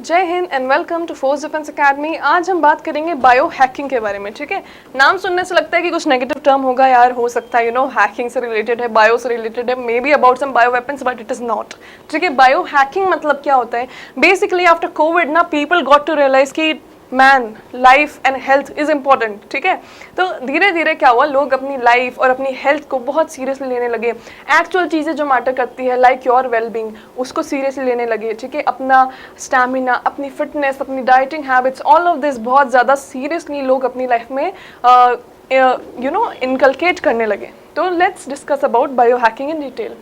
जय हिंद and welcome to force defence academy. आज हम बात करेंगे बायो हैकिंग के बारे में। ठीक है, नाम सुनने से लगता है कि कुछ नेगेटिव टर्म होगा यार, हो सकता है हैकिंग से रिलेटेड है, बायो से रिलेटेड है, may be about some bio weapons, but it is not. ठीक है, बायो हैकिंग मतलब क्या होता है? बेसिकली आफ्टर कोविड ना पीपल गॉट टू रियलाइज कि man life and health is important. ठीक है, तो धीरे धीरे क्या हुआ, लोग अपनी लाइफ और अपनी हेल्थ को बहुत सीरियसली लेने लगे। एक्चुअल चीज़ें जो मैटर करती है लाइक योर वेलबींग, उसको सीरियसली लेने लगे। ठीक है, अपना स्टैमिना, अपनी फिटनेस, अपनी dieting habits, all of this बहुत ज़्यादा सीरियसली लोग अपनी लाइफ में इनकलकेट करने लगे। तो let's discuss about bio hacking in detail.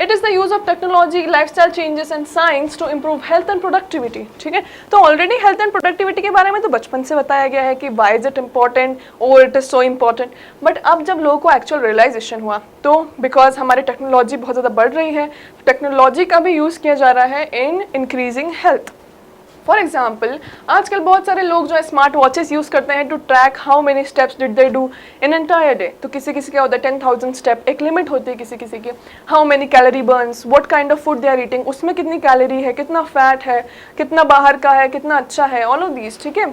It is the use of technology, lifestyle changes and science to improve health and productivity. ठीक है, तो ऑलरेडी हेल्थ एंड प्रोडक्टिविटी के बारे में तो बचपन से बताया गया है कि why is it important or it is so important. But अब जब लोगों को एक्चुअल रियलाइजेशन हुआ तो बिकॉज हमारी टेक्नोलॉजी बहुत ज़्यादा बढ़ रही है, टेक्नोलॉजी का भी यूज़ किया जा रहा है in increasing health. For example, आजकल बहुत सारे लोग जो है स्मार्ट वॉचेस यूज़ करते हैं to track how many steps did they do in entire day. तो किसी किसी क्या होता है 10,000 स्टेप, एक लिमिट होती है किसी किसी की। How many calorie burns, what kind of food they are eating, उसमें कितनी कैलोरी है, कितना फैट है, कितना बाहर का है, कितना अच्छा है, ऑल ऑफ दीज। ठीक है,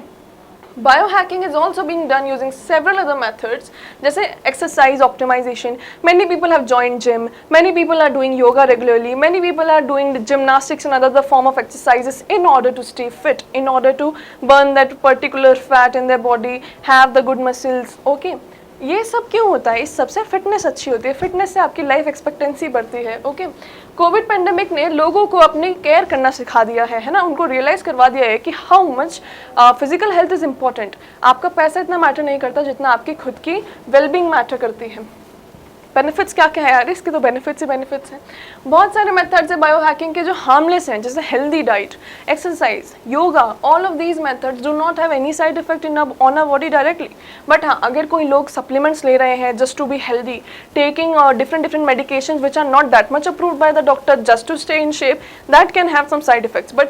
biohacking is also being done using several other methods जैसे exercise optimization. Many people have joined gym, many people are doing yoga regularly, many people are doing gymnastics and other form of exercises in order to stay fit, in order to burn that particular fat in their body, have the good muscles. Okay, ये सब क्यों होता है? इस सबसे fitness अच्छी होती है, फिटनेस से आपकी लाइफ एक्सपेक्टेंसी बढ़ती है। ओके, कोविड पेंडेमिक ने लोगों को अपनी केयर करना सिखा दिया है ना, उनको रियलाइज करवा दिया है कि how much physical health is important. आपका पैसा इतना मैटर नहीं करता जितना आपकी खुद की वेलबींग मैटर करती है। बेनिफिट्स क्या क्या है यार, इसके तो बेनिफिट्स ही बेनिफिट्स हैं। बहुत सारे मेथड्स है बायो हैकिंग के जो हार्मलेस हैं, जैसे healthy diet, exercise, yoga, all of these methods do not have any side effect in on a body directly. But हाँ, अगर कोई लोग सप्लीमेंट्स ले रहे हैं just to be healthy, taking different medications which are not that much approved by the doctor just to stay in shape, that can have some side effects. But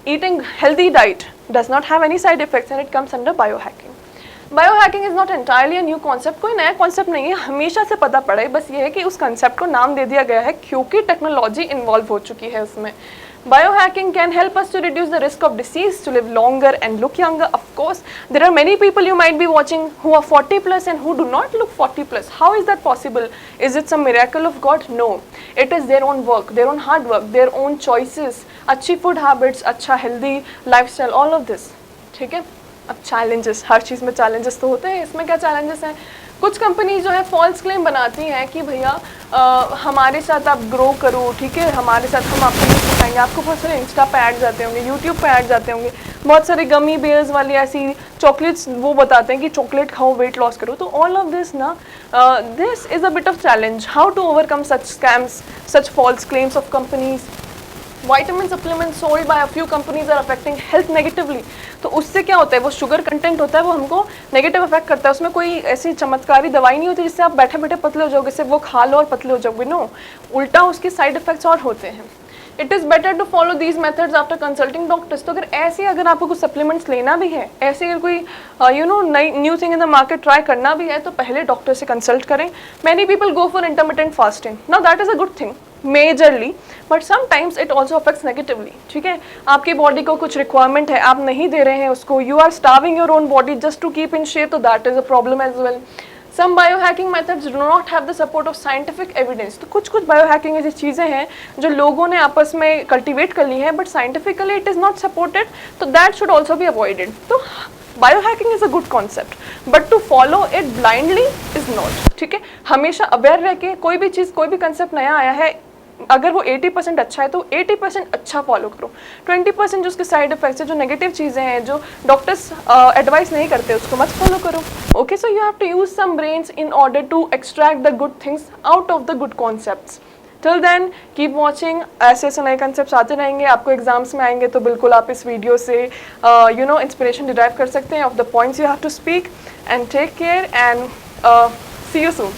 eating healthy diet does not have any side effects and it comes under biohacking. Biohacking is not entirely a new concept, कोई नया concept नहीं है, हमेशा से पता पड़ा है, बस ये है कि उस कॉन्सेप्ट को नाम दे दिया गया है क्योंकि टेक्नोलॉजी इन्वॉल्व हो चुकी है उसमें। Biohacking can help us to reduce the risk of disease, to live longer and look younger. Of course, there are many people you might be watching who are 40 plus and who do not look 40 plus. How is that possible? Is it some miracle of God? No. It is their own work, their own hard work, their own choices, अच्छी food habits, अच्छा healthy lifestyle, all of this. ठीक है? अब challenges, हर चीज़ में challenges तो होते हैं। इसमें क्या चैलेंजेस हैं? कुछ कंपनी जो है फॉल्स क्लेम बनाती हैं कि भैया हमारे साथ आप ग्रो करो, ठीक है, हमारे साथ हम आपको ये सिखाएंगे। आपको बहुत सारे इंस्टा पे ऐड जाते होंगे, यूट्यूब पे ऐड जाते होंगे, बहुत सारे गमी बेयर्स वाली ऐसी चॉकलेट्स वो बताते हैं कि चॉकलेट खाओ वेट लॉस करो। तो ऑल ऑफ दिस ना, this is a bit of challenge, how to overcome such scams, such false claims of companies. Vitamin supplements sold by a few companies are affecting health negatively. तो उससे क्या होता है, वो sugar content होता है, वो हमको नेगेटिव इफेक्ट करता है। उसमें कोई ऐसी चमत्कारी दवाई नहीं होती जिससे आप बैठे बैठे पतले हो जाओगे, सिर्फ वो खा लो और पतले हो जाओगे। नो, उल्टा उसके साइड इफेक्ट्स और होते हैं। It is better to follow these methods after consulting doctors. तो अगर आपको कुछ सप्लीमेंट्स लेना भी है, ऐसे अगर कोई नई new thing in the market try करना भी है, तो पहले डॉक्टर से कंसल्ट करें। Many people go for intermittent fasting, now that is a good thing majorly, but sometimes it also affects negatively. ठीक है, आपकी बॉडी को कुछ रिक्वायरमेंट है, आप नहीं दे रहे हैं उसको, you are starving your own body just to keep in shape, तो that is a problem as well. Some biohacking methods do not have the support of scientific evidence. तो कुछ biohacking ऐसी चीज़ें हैं जो लोगों ने आपस में कल्टिवेट कर ली हैं, but scientifically it is not supported, तो that should also be avoided. तो biohacking is a good concept, but to follow it blindly is not. ठीक है, हमेशा अवेयर रह के कोई भी चीज़, कोई भी कंसेप्ट नया आया है, अगर वो 80% अच्छा है तो 80% अच्छा फॉलो करो। 20% जो उसके साइड इफेक्ट्स है, जो नेगेटिव चीज़ें हैं, जो डॉक्टर्स एडवाइस नहीं करते, उसको मत फॉलो करो। Okay, so you have to use some brains in order to extract the good things out of the good concepts. Till then keep watching, ऐसे ऐसे नए कंसेप्ट्स आते रहेंगे, आपको एग्जाम्स में आएंगे तो बिल्कुल आप इस वीडियो से इंस्पिरेशन डिराइव कर सकते हैं of the points you have to speak. And take care and see you soon.